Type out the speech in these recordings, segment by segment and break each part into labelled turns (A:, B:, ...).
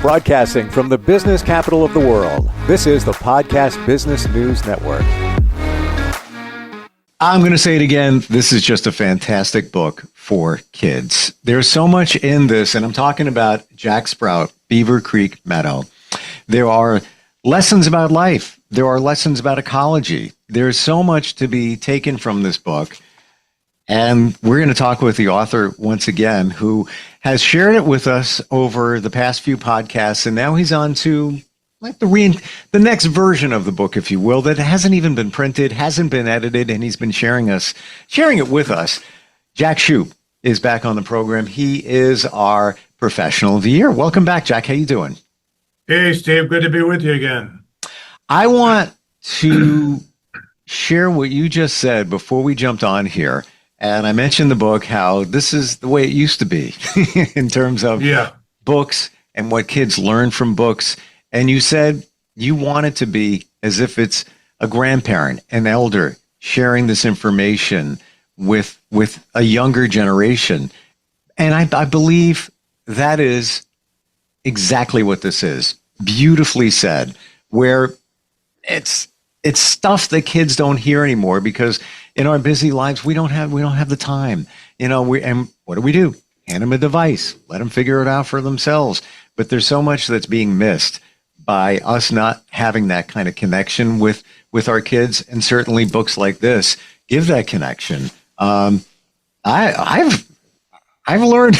A: Broadcasting from the business capital of the world, this is the Podcast Business News Network.
B: I'm going to say it again. This is just a fantastic book for kids. There's so much in this, and I'm talking about Jack Sprout, Beaver Creek Meadow. There are lessons about life. There are lessons about ecology. There's so much to be taken from this book. And we're going to talk with the author once again, who has shared it with us over the past few podcasts. And now he's on to like the next version of the book, if you will, that hasn't even been printed, hasn't been edited, and he's been sharing it with us. Jack Shoop is back on the program. He is our professional of the year. Welcome back, Jack. How you doing?
C: Hey, Steve. Good to be with you again.
B: I want to share what you just said before we jumped on here. And I mentioned the book, how this is the way it used to be in terms of books and what kids learn from books. And you said you want it to be as if it's a grandparent, an elder, sharing this information with a younger generation. And I believe that is exactly what this is. Beautifully said, where it's stuff that kids don't hear anymore because in our busy lives, we don't have the time, and what do? Hand them a device, let them figure it out for themselves. But there's so much that's being missed by us not having that kind of connection with our kids. And certainly books like this give that connection. I've learned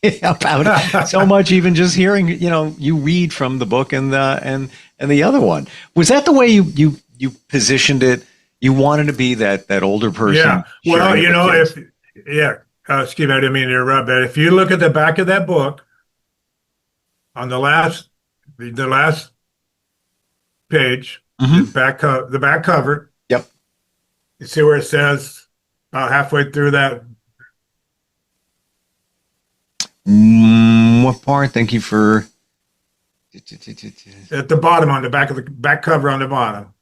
B: about so much, even just hearing, you read from the book and the other one. Was that the way you positioned it? You wanted to be that older person.
C: Yeah. Well, excuse me, I didn't mean to interrupt, but if you look at the back of that book, on the last page, the back cover.
B: Yep.
C: You see where it says about halfway through that.
B: What part? Thank you for.
C: At the bottom, on the back of the back cover on the bottom.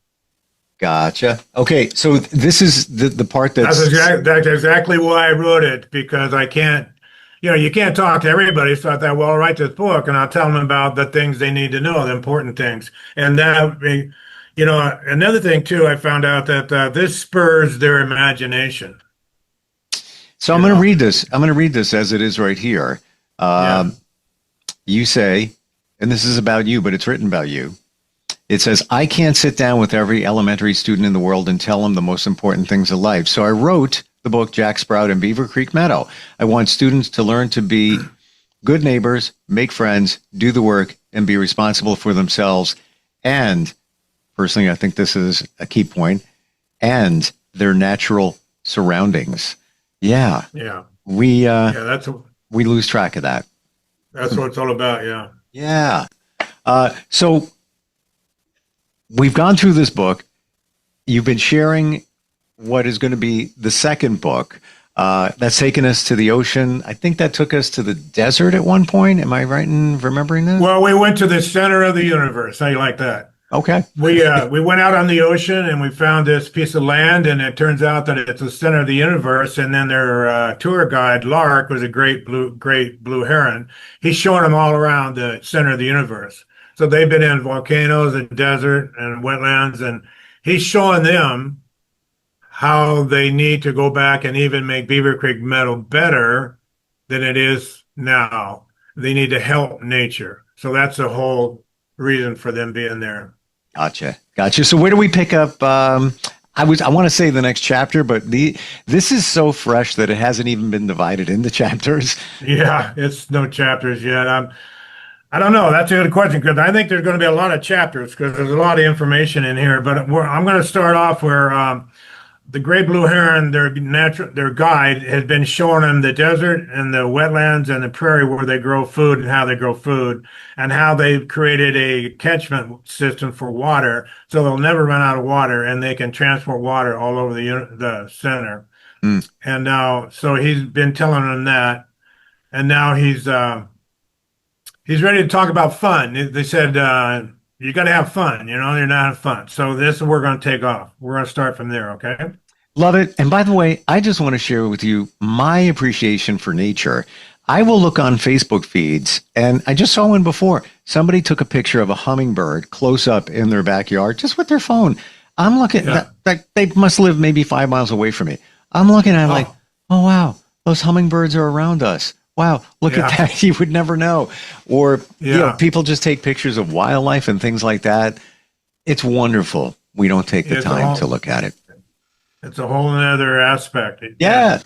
B: Gotcha. Okay, so this is the part that's
C: exactly why I wrote it, because I can't, you can't talk to everybody. So I thought, well, I'll write this book and I'll tell them about the things they need to know, the important things. And that, another thing too, I found out that this spurs their imagination.
B: So I'm going to read this. I'm going to read this as it is right here. You say, and this is about you, but it's written about you. It says, I can't sit down with every elementary student in the world and tell them the most important things of life. So I wrote the book, Jack Sprout and Beaver Creek Meadow. I want students to learn to be good neighbors, make friends, do the work, and be responsible for themselves. And personally, I think this is a key point, and their natural surroundings. Yeah.
C: Yeah.
B: We lose track of that.
C: That's what it's all about. Yeah.
B: Yeah. So we've gone through this book. You've been sharing what is going to be the second book. That's taken us to the ocean. I think that took us to the desert at one point. Am I right in remembering that?
C: Well, we went to the center of the universe. How you like that?
B: Okay.
C: We went out on the ocean and we found this piece of land, and it turns out that it's the center of the universe. And then their tour guide, Lark, was a great blue heron. He's showing them all around the center of the universe. So they've been in volcanoes and desert and wetlands, and he's showing them how they need to go back and even make Beaver Creek Meadow better than it is now. They need to help nature. So that's the whole reason for them being there.
B: Gotcha. So where do we pick up? I want to say the next chapter, but this is so fresh that it hasn't even been divided into chapters.
C: Yeah, it's no chapters yet. I don't know. That's a good question, because I think there's going to be a lot of chapters because there's a lot of information in here. But I'm going to start off where the gray blue heron, their guide, has been showing them the desert and the wetlands and the prairie where they grow food and how they grow food, and how they've created a catchment system for water, so they'll never run out of water, and they can transport water all over the center. And now, so he's been telling them that, and now he's ready to talk about fun. They said, you got to have fun, you're not having fun. So this is where we're going to take off. We're going to start from there, okay?
B: Love it. And by the way, I just want to share with you my appreciation for nature. I will look on Facebook feeds, and I just saw one before. Somebody took a picture of a hummingbird close up in their backyard just with their phone. I'm looking at that. They must live maybe 5 miles away from me. I'm looking at it like, oh, wow, those hummingbirds are around us. Wow, look at that. You would never know. Or, people just take pictures of wildlife and things like that. It's wonderful. We don't take the time to look at it.
C: It's a whole other aspect.
B: Yeah.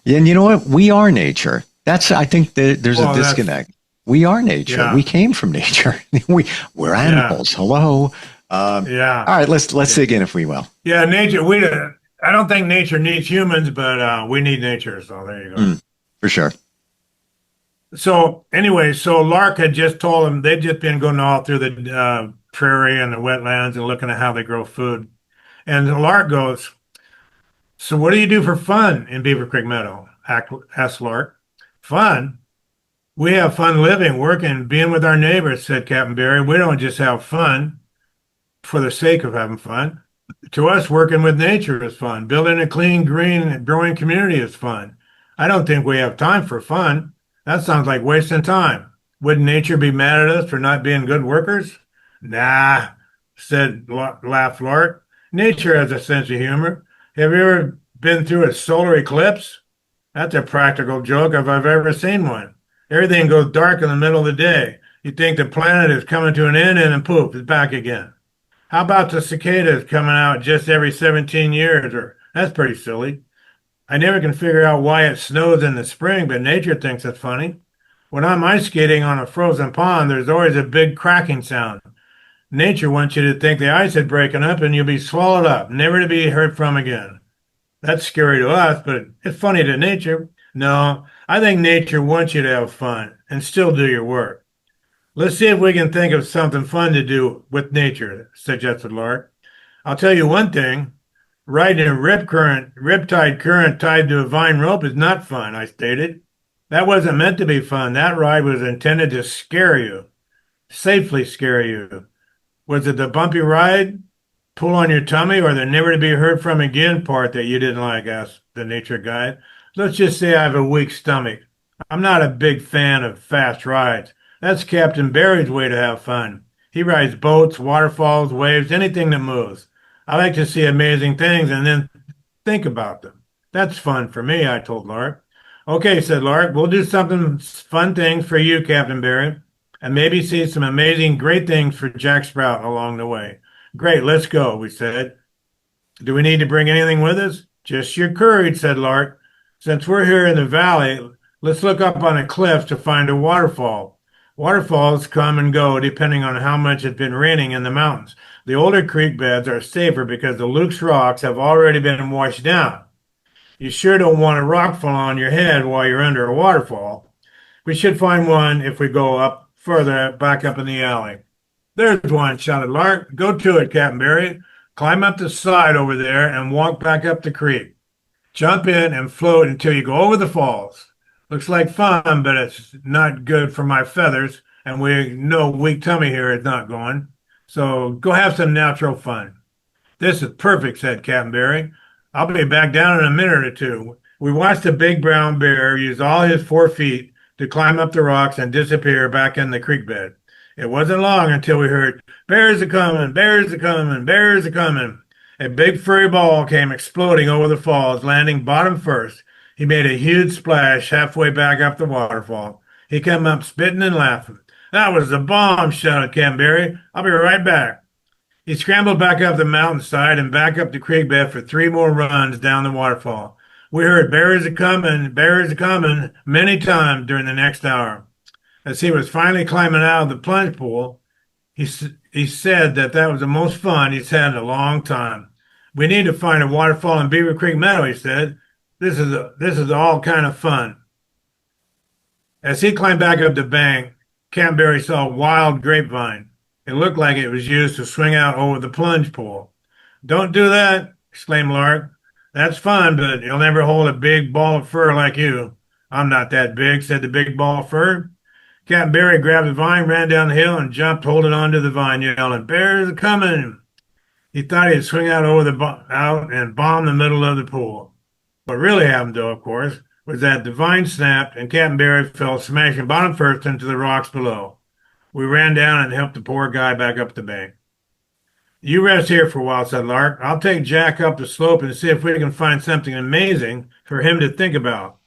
B: And you know what? We are nature. I think there's a disconnect. We are nature. Yeah. We came from nature. We're animals. Yeah. Hello. All right. Let's dig in, if we will.
C: Yeah, nature. I don't think nature needs humans, but we need nature. So there you go.
B: For sure.
C: So anyway, Lark had just told him they'd just been going all through the prairie and the wetlands and looking at how they grow food. And Lark goes, "So what do you do for fun in Beaver Creek Meadow?" asked Lark. "Fun? We have fun living, working, being with our neighbors," said Captain Barry. "We don't just have fun for the sake of having fun. To us, working with nature is fun. Building a clean, green, and growing community is fun. I don't think we have time for fun. That sounds like wasting time. Wouldn't nature be mad at us for not being good workers?" "Nah," laughed Lark. "Nature has a sense of humor. Have you ever been through a solar eclipse? That's a practical joke if I've ever seen one. Everything goes dark in the middle of the day. You think the planet is coming to an end, and then poof, it's back again. How about the cicadas coming out just every 17 years? That's pretty silly. I never can figure out why it snows in the spring, but nature thinks it's funny. When I'm ice skating on a frozen pond, there's always a big cracking sound. Nature wants you to think the ice is breaking up and you'll be swallowed up, never to be heard from again. That's scary to us, but it's funny to nature. No, I think nature wants you to have fun and still do your work. Let's see if we can think of something fun to do with nature," suggested Lark. "I'll tell you one thing. Riding a riptide current tied to a vine rope is not fun," I stated. "That wasn't meant to be fun. That ride was intended to scare you, safely scare you. Was it the bumpy ride, pull on your tummy, or the never to be heard from again part that you didn't like?" asked the nature guide. "Let's just say I have a weak stomach. I'm not a big fan of fast rides. That's Captain Barry's way to have fun. He rides boats, waterfalls, waves, anything that moves. I like to see amazing things and then think about them. That's fun for me," I told Lark. "Okay," said Lark, "we'll do something fun things for you, Captain Barry, and maybe see some amazing, great things for Jack Sprout along the way." "Great, let's go," we said. "Do we need to bring anything with us?" "Just your courage," said Lark. "Since we're here in the valley, let's look up on a cliff to find a waterfall. Waterfalls come and go depending on how much it's been raining in the mountains. The older creek beds are safer because the loose rocks have already been washed down. You sure don't want a rock fall on your head while you're under a waterfall. We should find one if we go up further, back up in the alley." "There's one," shouted Lark. "Go to it, Captain Barry. Climb up the side over there and walk back up the creek. Jump in and float until you go over the falls. Looks like fun, but it's not good for my feathers, and we know weak tummy here is not going. So go have some natural fun." "This is perfect," said Captain Barry. "I'll be back down in a minute or two." We watched the big brown bear use all his 4 feet to climb up the rocks and disappear back in the creek bed. It wasn't long until we heard, "Bears are coming, bears are coming, bears are coming." A big furry ball came exploding over the falls, landing bottom first. He made a huge splash halfway back up the waterfall. He came up spitting and laughing. "That was the bomb," shouted Captain Barry. "I'll be right back." He scrambled back up the mountainside and back up the creek bed for 3 more runs down the waterfall. We heard bears are coming many times during the next hour. As he was finally climbing out of the plunge pool, he said that was the most fun he's had in a long time. "We need to find a waterfall in Beaver Creek Meadow," he said. This is all kind of fun." As he climbed back up the bank, Captain Barry saw a wild grapevine. It looked like it was used to swing out over the plunge pool. "Don't do that," exclaimed Lark. "That's fun, but you'll never hold a big ball of fur like you." "I'm not that big," said the big ball of fur. Captain Barry grabbed the vine, ran down the hill, and jumped, holding on to the vine, yelling, "Bears are coming!" He thought he'd swing out and bomb the middle of the pool. What really happened, though, of course, was that the vine snapped and Captain Barry fell smashing bottom first into the rocks below. We ran down and helped the poor guy back up the bank. You rest here for a while, said Lark. I'll take Jack up the slope and see if we can find something amazing for him to think about.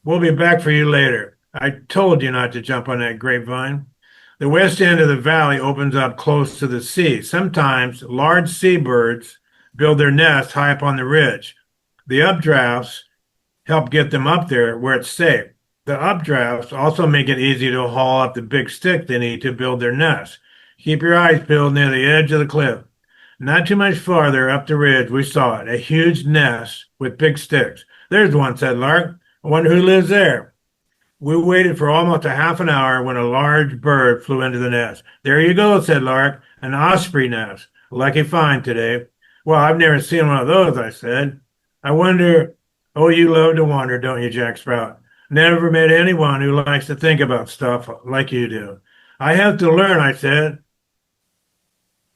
C: We'll be back for you later. I told you not to jump on that grapevine. The west end of the valley opens up close to the sea. Sometimes large seabirds build their nest high up on the ridge. The updrafts help get them up there where it's safe. The updrafts also make it easy to haul up the big stick they need to build their nest. Keep your eyes peeled near the edge of the cliff. Not too much farther up the ridge, we saw it, a huge nest with big sticks. There's one, said Lark. I wonder who lives there. We waited for almost a half an hour when a large bird flew into the nest. There you go, said Lark, an osprey nest. Lucky find today. Well, I've never seen one of those, I said. I wonder, oh, you love to wonder, don't you, Jack Sprout? Never met anyone who likes to think about stuff like you do. I have to learn, I said.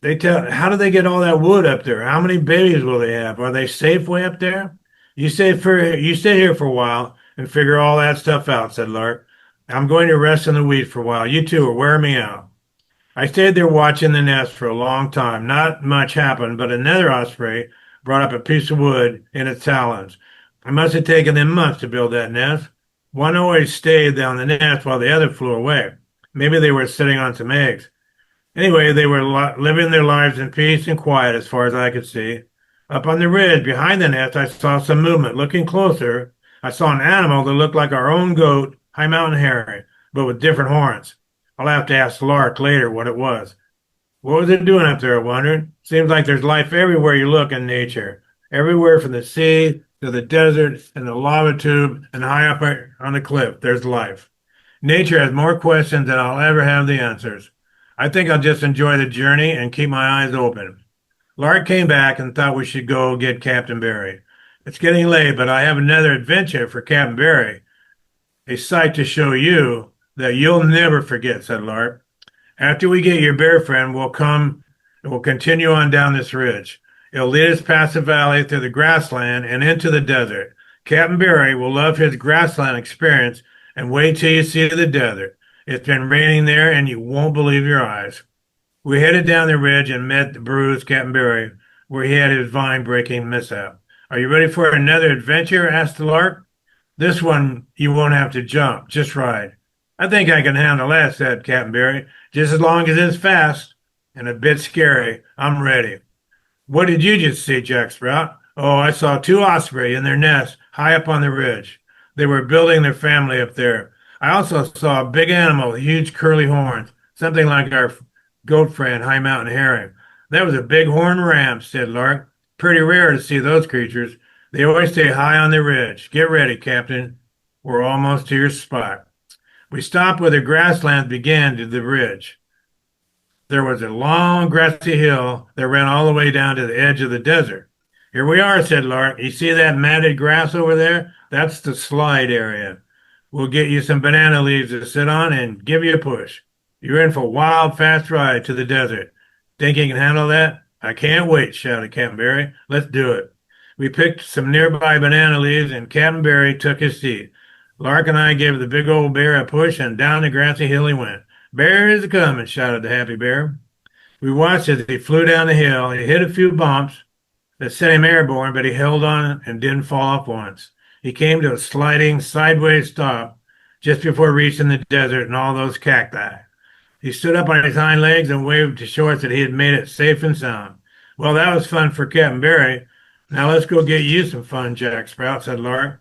C: How do they get all that wood up there? How many babies will they have? Are they safe way up there? You stay here for a while and figure all that stuff out, said Lark. I'm going to rest in the wheat for a while. You two are wearing me out. I stayed there watching the nest for a long time. Not much happened, but another osprey brought up a piece of wood in its talons. It must have taken them months to build that nest. One always stayed on the nest while the other flew away. Maybe they were sitting on some eggs. Anyway, they were living their lives in peace and quiet as far as I could see. Up on the ridge behind the nest, I saw some movement. Looking closer, I saw an animal that looked like our own goat, High Mountain Harry, but with different horns. I'll have to ask Lark later what it was. What was it doing up there, I wondered? Seems like there's life everywhere you look in nature. Everywhere from the sea to the desert and the lava tube and high up on the cliff, there's life. Nature has more questions than I'll ever have the answers. I think I'll just enjoy the journey and keep my eyes open. Lark came back and thought we should go get Captain Barry. It's getting late, but I have another adventure for Captain Barry. A sight to show you that you'll never forget, said Lark. After we get your bear friend, we'll continue on down this ridge. It'll lead us past the valley through the grassland and into the desert. Captain Barry will love his grassland experience, and wait till you see the desert. It's been raining there, and you won't believe your eyes. We headed down the ridge and met the bruised Captain Barry, where he had his vine-breaking mishap. Are you ready for another adventure? Asked the Lark. This one you won't have to jump, just ride. I think I can handle that, said Captain Barry. Just as long as it's fast and a bit scary, I'm ready. What did you just see, Jack Sprout? Oh, I saw two osprey in their nest high up on the ridge. They were building their family up there. I also saw a big animal with huge curly horns, something like our goat friend, High Mountain Harry. That was a big horned ram, said Lark. Pretty rare to see those creatures. They always stay high on the ridge. Get ready, Captain. We're almost to your spot. We stopped where the grasslands began to the ridge. There was a long grassy hill that ran all the way down to the edge of the desert. Here we are, said Lark. You see that matted grass over there? That's the slide area. We'll get you some banana leaves to sit on and give you a push. You're in for a wild, fast ride to the desert. Think you can handle that? I can't wait, shouted Captain Barry. Let's do it. We picked some nearby banana leaves, and Captain Barry took his seat. Lark and I gave the big old bear a push, and down the grassy hill he went. Bear is coming, shouted the happy bear. We watched as he flew down the hill. He hit a few bumps that sent him airborne, but he held on and didn't fall off once. He came to a sliding sideways stop just before reaching the desert and all those cacti. He stood up on his hind legs and waved to show us that he had made it safe and sound. Well, that was fun for Captain Barry. Now let's go get you some fun, Jack Sprout, said Lark.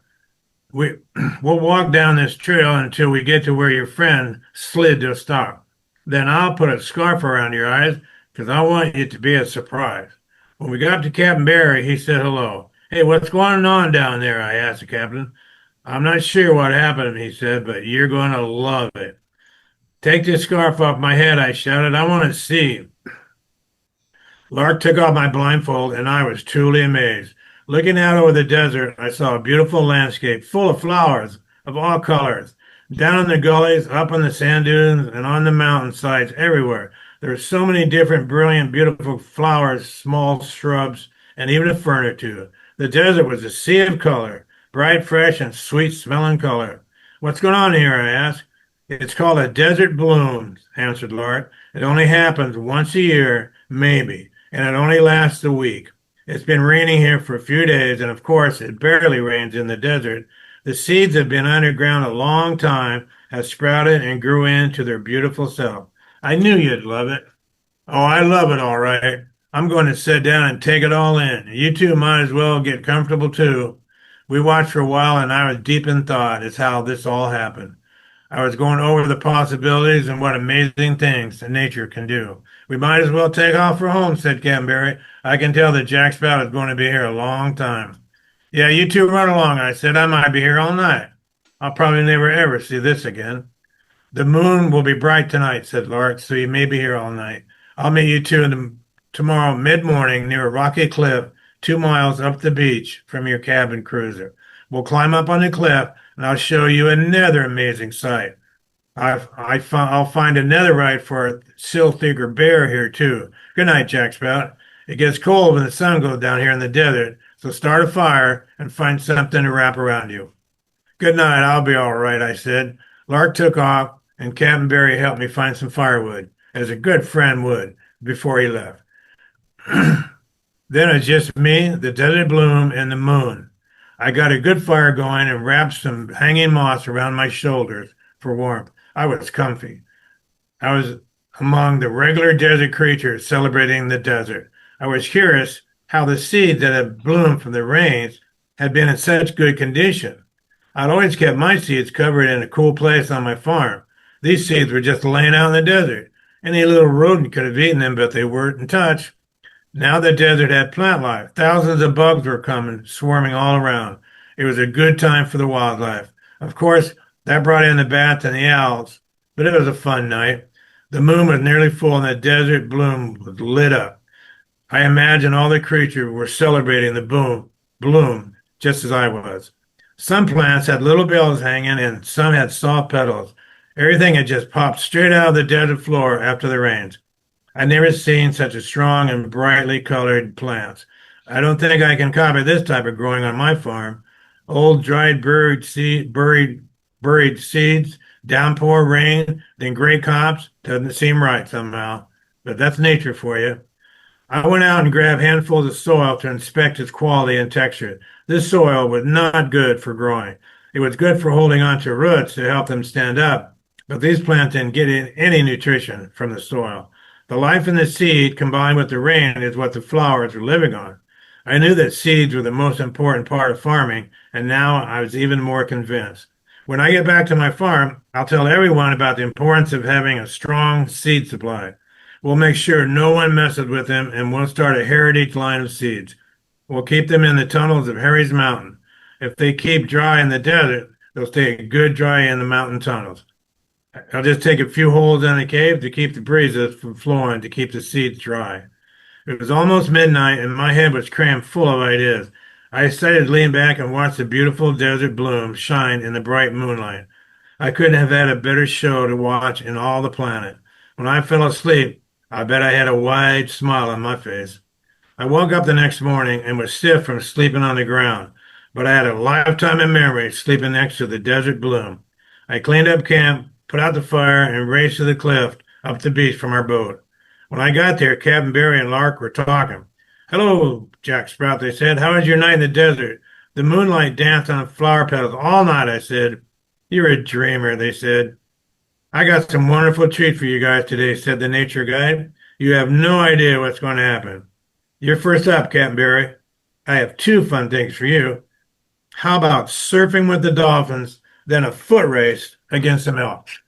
C: We'll walk down this trail until we get to where your friend slid to a stop. Then I'll put a scarf around your eyes because I want you to be a surprise. When we got to Captain Barry, he said hello. Hey, what's going on down there? I asked the captain. I'm not sure what happened, he said, but you're going to love it. Take this scarf off my head, I shouted. I want to see. Lark took off my blindfold, and I was truly amazed. Looking out over the desert, I saw a beautiful landscape full of flowers of all colors. Down in the gullies, up on the sand dunes, and on the mountainsides, everywhere. There were so many different, brilliant, beautiful flowers, small shrubs, and even a fern or two. The desert was a sea of color. bright, fresh, and sweet-smelling color. What's going on here, I asked. It's called a desert bloom, answered Lark. It only happens once a year, maybe, and it only lasts a week. It's been raining here for a few days, and of course, it barely rains in the desert. The seeds have been underground a long time, have sprouted and grew into their beautiful self. I knew you'd love it. Oh, I love it, all right. I'm going to sit down and take it all in. You two might as well get comfortable, too. We watched for a while, and I was deep in thought as how this all happened. I was going over the possibilities and what amazing things nature can do. We might as well take off for home, said Captain Barry. I can tell that Jack Sprout is going to be here a long time. Yeah, you two run along, I said. I might be here all night. I'll probably never ever see this again. The moon will be bright tonight, said Lark, so you may be here all night. I'll meet you two tomorrow mid-morning near a rocky cliff 2 miles up the beach from your cabin cruiser. We'll climb up on the cliff, and I'll show you another amazing sight. I'll find another ride for a seal-thicker bear here, too. Good night, Jack Sprout. It gets cold when the sun goes down here in the desert, so start a fire and find something to wrap around you. Good night, I'll be all right, I said. Lark took off, and Captain Barry helped me find some firewood, as a good friend would, before he left. Then it's just me, the desert bloom, and the moon. I got a good fire going and wrapped some hanging moss around my shoulders for warmth. I was comfy. I was among the regular desert creatures celebrating the desert. I was curious how the seeds that had bloomed from the rains had been in such good condition. I'd always kept my seeds covered in a cool place on my farm. These seeds were just laying out in the desert. Any little rodent could have eaten them, but they weren't touched. Now the desert had plant life. Thousands of bugs were coming, swarming all around. It was a good time for the wildlife. Of course, that brought in the bats and the owls, but it was a fun night. The moon was nearly full and the desert bloom was lit up. I imagine all the creatures were celebrating the bloom, just as I was. Some plants had little bells hanging and some had soft petals. Everything had just popped straight out of the desert floor after the rains. I'd never seen such a strong and brightly colored plants. I don't think I can copy this type of growing on my farm. Old dried buried seeds, downpour rain, then gray copse doesn't seem right somehow. But that's nature for you. I went out and grabbed handfuls of soil to inspect its quality and texture. This soil was not good for growing. It was good for holding on to roots to help them stand up, but these plants didn't get any nutrition from the soil. The life in the seed combined with the rain is what the flowers are living on. I knew that seeds were the most important part of farming, and now I was even more convinced. When I get back to my farm, I'll tell everyone about the importance of having a strong seed supply. We'll make sure no one messes with them, and we'll start a heritage line of seeds. We'll keep them in the tunnels of Harry's Mountain. If they keep dry in the desert, they'll stay good dry in the mountain tunnels. I'll just take a few holes in the cave to keep the breezes from flowing to keep the seeds dry. It was almost midnight and my head was crammed full of ideas. I decided to lean back and watch the beautiful desert bloom shine in the bright moonlight. I couldn't have had a better show to watch in all the planet. When I fell asleep, I bet I had a wide smile on my face. I woke up the next morning and was stiff from sleeping on the ground, but I had a lifetime of memory sleeping next to the desert bloom. I cleaned up camp, put out the fire, and raced to the cliff up the beach from our boat. When I got there, Captain Barry and Lark were talking. Hello, Jack Sprout, they said. How was your night in the desert? The moonlight danced on flower petals all night, I said. You're a dreamer, they said. I got some wonderful treat for you guys today, said the nature guide. You have no idea what's going to happen. You're first up, Captain Barry. I have two fun things for you. How about surfing with the dolphins, then a foot race against some elks?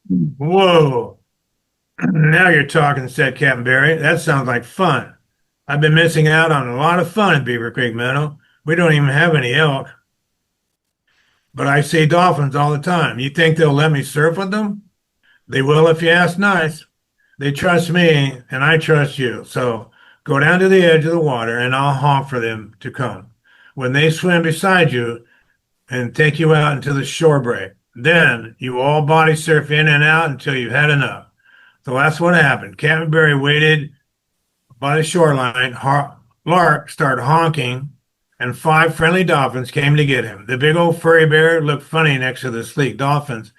C: Whoa. Now you're talking, said Captain Barry. That sounds like fun. I've been missing out on a lot of fun in Beaver Creek Meadow. We don't even have any elk. But I see dolphins all the time. You think they'll let me surf with them? They will if you ask nice. They trust me, and I trust you. So go down to the edge of the water, and I'll honk for them to come. When they swim beside you and take you out into the shore break, then you all body surf in and out until you've had enough. So that's what happened. Captain Barry waited by the shoreline. Lark started honking and 5 friendly dolphins came to get him. The big old furry bear looked funny next to the sleek dolphins.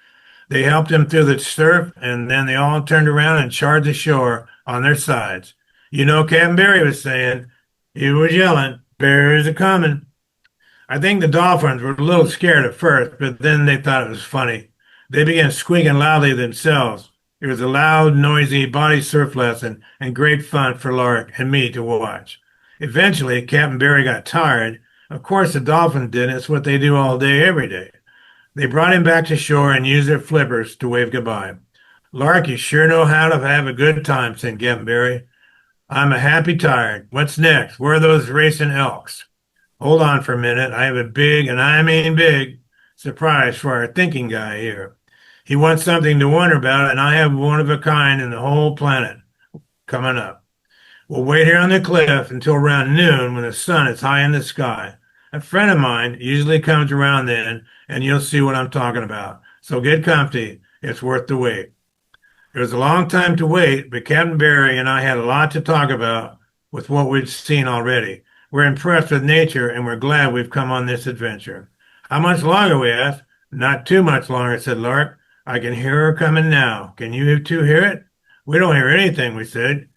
C: They helped him through the surf, and then they all turned around and charged ashore on their sides. You know, Captain Barry was saying, he was yelling, "Bears are coming." I think the dolphins were a little scared at first, but then they thought it was funny. They began squeaking loudly themselves. It was a loud, noisy body surf lesson and great fun for Lark and me to watch. Eventually, Captain Barry got tired. Of course, the dolphins did. It's what they do all day, every day. They brought him back to shore and used their flippers to wave goodbye. "Lark, you sure know how to have a good time," said Captain Barry. "I'm a happy tired. What's next? Where are those racing elks?" "Hold on for a minute. I have a big, and I mean big, surprise for our thinking guy here. He wants something to wonder about, and I have one of a kind in the whole planet coming up. We'll wait here on the cliff until around noon when the sun is high in the sky. A friend of mine usually comes around then, and you'll see what I'm talking about. So get comfy. It's worth the wait." It was a long time to wait, but Captain Barry and I had a lot to talk about with what we'd seen already. We're impressed with nature, and we're glad we've come on this adventure. "How much longer?" we asked. "Not too much longer," said Lark. "I can hear her coming now. Can you two hear it?" "We don't hear anything," we said.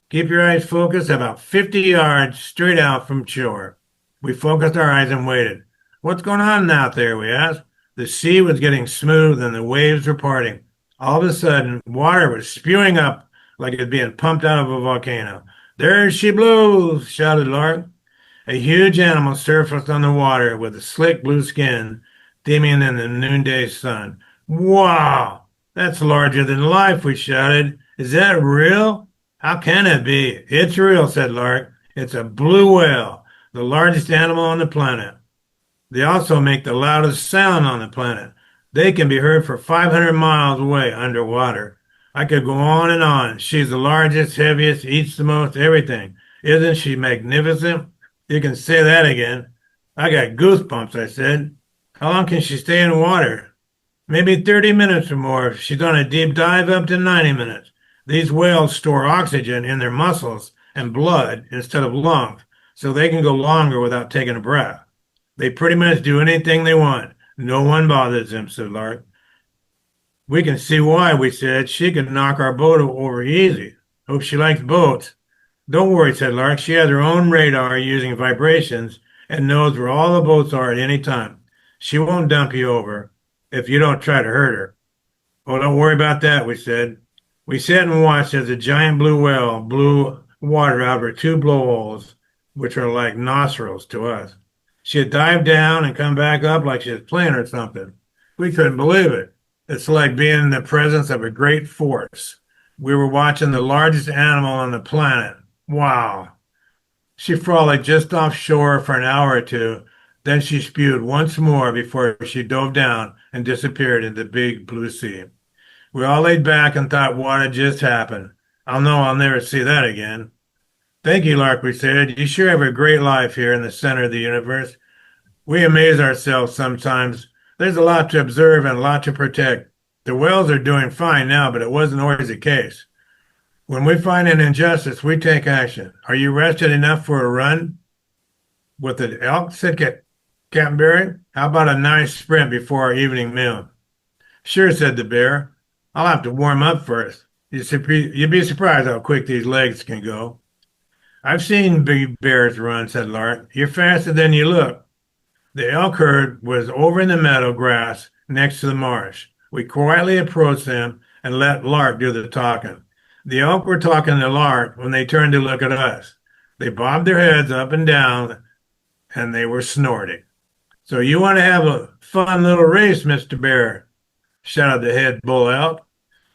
C: "Keep your eyes focused about 50 yards straight out from shore." We focused our eyes and waited. "What's going on out there?" we asked. The sea was getting smooth and the waves were parting. All of a sudden, water was spewing up like it was being pumped out of a volcano. "There she blows!" shouted Lark. A huge animal surfaced on the water with a slick blue skin, gleaming in the noonday sun. "Wow! That's larger than life!" we shouted. "Is that real?" "How can it be?" "It's real," said Lark. "It's a blue whale, the largest animal on the planet. They also make the loudest sound on the planet. They can be heard for 500 miles away underwater. I could go on and on. She's the largest, heaviest, eats the most, everything. Isn't she magnificent?" "You can say that again." "I got goosebumps," I said. "How long can she stay in water?" "Maybe 30 minutes or more. If she's on a deep dive, up to 90 minutes. These whales store oxygen in their muscles and blood instead of lungs, so they can go longer without taking a breath. They pretty much do anything they want. No one bothers them," said Lark. "We can see why," we said. "She could knock our boat over easy. Hope she likes boats." "Don't worry," said Lark. "She has her own radar using vibrations and knows where all the boats are at any time. She won't dump you over if you don't try to hurt her." "Oh, don't worry about that," we said. We sat and watched as the giant blue whale blew water out of her 2 blowholes, which are like nostrils to us. She had dived down and come back up like she was playing or something. We couldn't believe it. It's like being in the presence of a great force. We were watching the largest animal on the planet. Wow. She frolicked just offshore for an hour or two. Then she spewed once more before she dove down and disappeared in the big blue sea. We all laid back and thought what had just happened. I'll never see that again." "Thank you, Lark," we said. "You sure have a great life here in the center of the universe. We amaze ourselves sometimes. There's a lot to observe and a lot to protect. The whales are doing fine now, but it wasn't always the case. When we find an injustice, we take action. Are you rested enough for a run with the elk?" said Captain Barry. "How about a nice sprint before our evening meal?" "Sure," said the bear. "I'll have to warm up first. You'd be surprised how quick these legs can go." "I've seen big bears run," said Lark. "You're faster than you look." The elk herd was over in the meadow grass next to the marsh. We quietly approached them and let Lark do the talking. The elk were talking to Lark when they turned to look at us. They bobbed their heads up and down, and they were snorting. "So you want to have a fun little race, Mr. Bear?" shouted the head bull elk.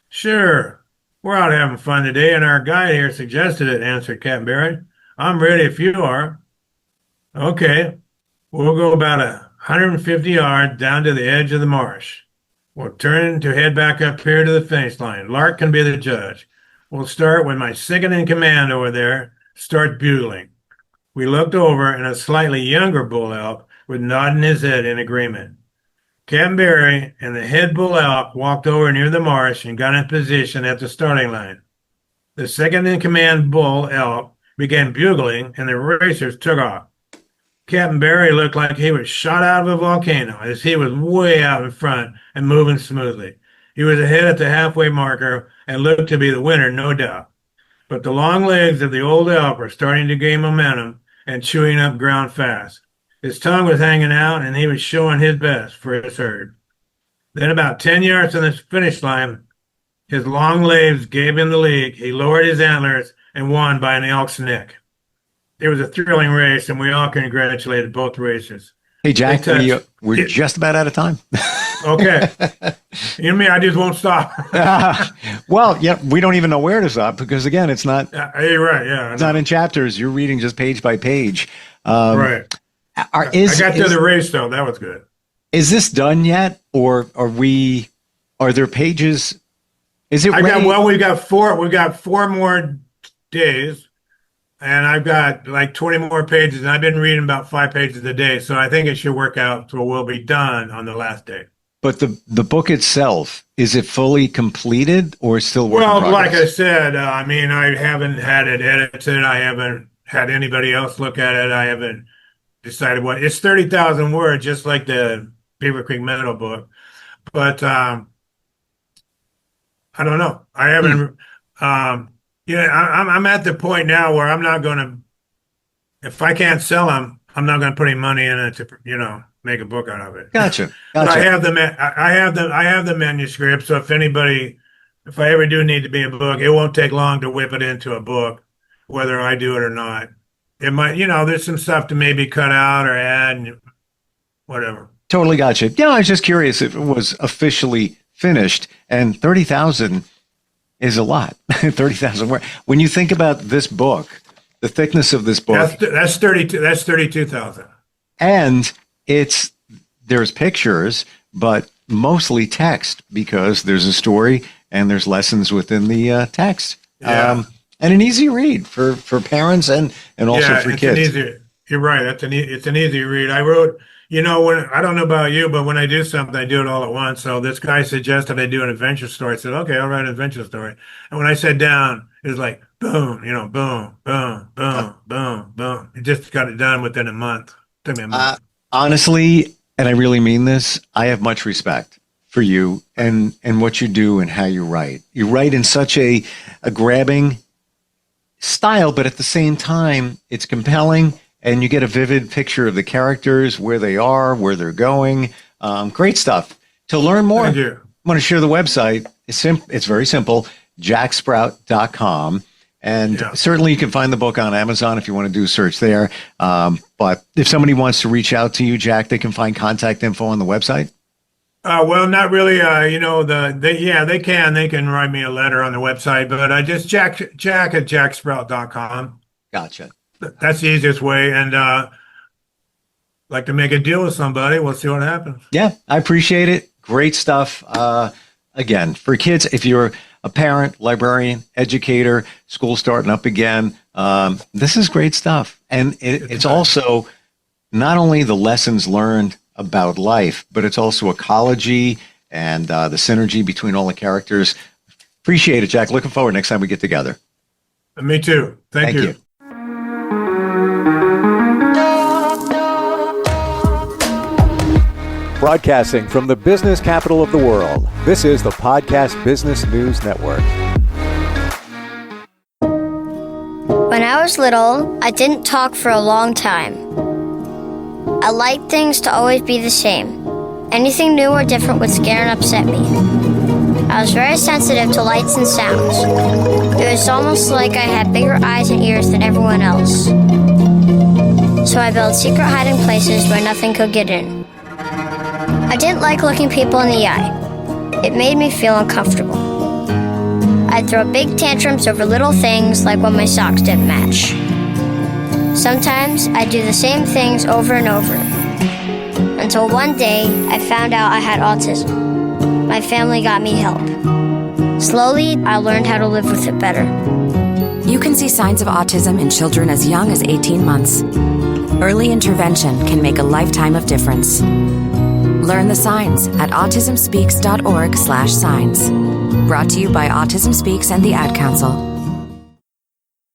C: "Sure. We're out having fun today, and our guide here suggested it," answered Captain Barry. "I'm ready if you are." "Okay. We'll go about 150 yards down to the edge of the marsh. We'll turn to head back up here to the finish line. Lark can be the judge. We'll start when my second in command over there starts bugling." We looked over, and a slightly younger bull elk was nodding his head in agreement. Captain Barry and the head bull elk walked over near the marsh and got in position at the starting line. The second in command bull elk began bugling, and the racers took off. Captain Barry looked like he was shot out of a volcano as he was way out in front and moving smoothly. He was ahead at the halfway marker and looked to be the winner, no doubt. But the long legs of the old elk were starting to gain momentum and chewing up ground fast. His tongue was hanging out, and he was showing his best for his herd. Then about 10 yards from the finish line, his long legs gave him the lead. He lowered his antlers and won by an elk's neck. It was a thrilling race, and we all congratulated both racers.
B: Hey, Jack, we're just about out of time.
C: Okay. You and me, I just won't stop.
B: Well, yeah, we don't even know where to stop because, again, it's not.
C: You're right. Yeah,
B: it's not in chapters. You're reading just page by page.
C: Right. I got to the race, though. That was good.
B: Is this done yet, or are there pages? Is it ready?
C: We've got 4 more days, and I've got like 20 more pages, and I've been reading about 5 pages a day, so I think it should work out so we'll be done on the last day.
B: But the book itself, is it fully completed or still work in progress?
C: Like I said, I haven't had it edited. I haven't had anybody else look at it. I haven't decided what. It's 30,000 words, just like the Beaver Creek Meadow book. But I don't know. I haven't. I'm at the point now where I'm not going to. If I can't sell them, I'm not going to put any money in it to make a book out of it.
B: Gotcha.
C: But I have the manuscript. So if I ever do need to be a book, it won't take long to whip it into a book, whether I do it or not. It might, there's some stuff to maybe cut out or add, and whatever.
B: Totally gotcha. Yeah, I was just curious if it was officially finished, and 30,000 is a lot. 30,000 words. When you think about this book, the thickness of this book,
C: that's 32. That's 32,000.
B: And there's pictures, but mostly text because there's a story and there's lessons within the text.
C: Yeah.
B: And an easy read for parents and also for kids.
C: You're right. It's an easy read. I wrote, I don't know about you, but when I do something, I do it all at once. So this guy suggested I do an adventure story. I said, okay, I'll write an adventure story. And when I sat down, it was like, boom, boom, boom, boom, boom, boom. It just got it done within a month. Took me a month.
B: Honestly, and I really mean this, I have much respect for you and what you do and how you write. You write in such a grabbing style, but at the same time, it's compelling and you get a vivid picture of the characters, where they are, where they're going. Great stuff. To learn more,
C: Thank you.
B: I want to share the website. It's very simple, jacksprout.com. And certainly you can find the book on Amazon if you want to do a search there. But if somebody wants to reach out to you, Jack, they can find contact info on the website.
C: Well, not really. They can. They can write me a letter on the website, but just Jack at jacksprout.com.
B: Gotcha.
C: That's the easiest way. And like to make a deal with somebody. We'll see what happens.
B: Yeah, I appreciate it. Great stuff. Again, for kids, if you're a parent, librarian, educator, school starting up again, this is great stuff. And it's also not only the lessons learned about life, but it's also ecology and the synergy between all the characters. Appreciate it, Jack. Looking forward next time we get together.
C: Me too. Thank you.
A: Broadcasting from the business capital of the world, this is the Podcast Business News Network.
D: When I was little, I didn't talk for a long time. I liked things to always be the same. Anything new or different would scare and upset me. I was very sensitive to lights and sounds. It was almost like I had bigger eyes and ears than everyone else. So I built secret hiding places where nothing could get in. I didn't like looking people in the eye. It made me feel uncomfortable. I'd throw big tantrums over little things like when my socks didn't match. Sometimes I'd do the same things over and over. Until one day, I found out I had autism. My family got me help. Slowly, I learned how to live with it better.
E: You can see signs of autism in children as young as 18 months. Early intervention can make a lifetime of difference. Learn the signs at autismspeaks.org/signs. Brought to you by Autism Speaks and the Ad Council.